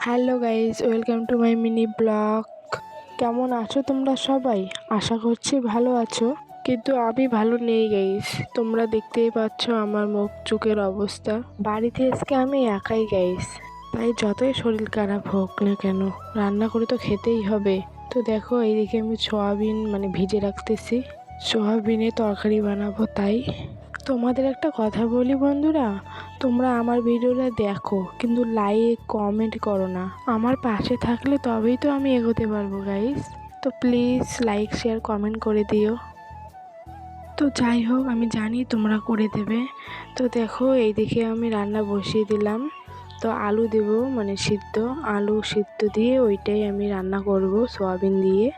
Hello guys, welcome to my mini blog. কেমন আছো তোমরা সবাই? আশা করছি ভালো আছো, কিন্তু আমি ভালো নেই গাইজ। তোমরা দেখতেই পাচ্ছ আমার মুখ চোখের অবস্থা। বাড়িতে আজকে আমি একাই গাইজ, তাই যতই শরীর খারাপ হোক না কেন রান্না করে তো খেতেই হবে। তো দেখো এইদিকে আমি সোয়াবিন ভিজে রাখতেছি, সোয়াবিনে তরকারি বানাবো। তাই তোমাদের একটা কথা বলি বন্ধুরা, তোমরা আমার ভিডিওটা দেখো কিন্তু লাইক কমেন্ট করো না। আমার পাশে থাকলে তবেই তো আমি এগোতে পারবো গাইস। তো প্লিজ লাইক শেয়ার কমেন্ট করে দিও। তো যাই হোক, আমি জানি তোমরা করে দেবে। তো দেখো এইদিকে আমি রান্না বসিয়ে দিলাম। তো আলু দেব, সিদ্ধ আলু সিদ্ধ দিয়ে ওইটাই আমি রান্না করব সোয়াবিন দিয়ে।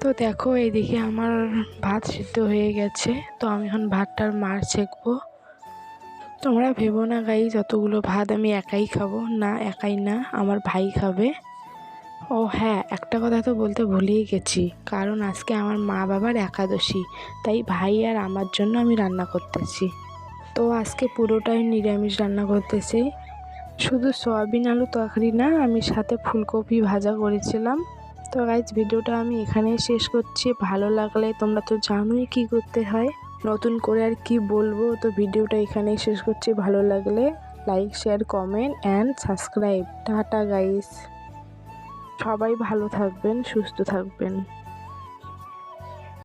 তো দেখো এইদিকে আমার ভাত সিদ্ধ হয়ে গেছে। তো আমি এখন ভাতটার মার ছেঁকবো। তোমরা ভেবো না গাই যতগুলো ভাত আমি একাই খাবো, না একাই না, আমার ভাই খাবে। ও হ্যাঁ, একটা কথা তো বলতে ভুলেই গেছি, কারণ আজকে আমার মা বাবার একাদশী, তাই ভাই আর আমার জন্য আমি রান্না করতেছি। তো আজকে পুরোটাই নিরামিষ রান্না করতেছি। শুধু সয়াবিন আলু তরকারি না, আমি সাথে ফুলকপি ভাজা করেছিলাম। তো গাইজ ভিডিওটা আমি এখানেই শেষ করছি। ভালো লাগলে, তোমরা তো জানোই কি করতে হয়, নতুন করে আর কি বলবো। তো ভিডিওটা এখানেই শেষ করছি। ভালো লাগলে like share comment and subscribe. Tata guys, সবাই ভালো থাকবেন, সুস্থ থাকবেন।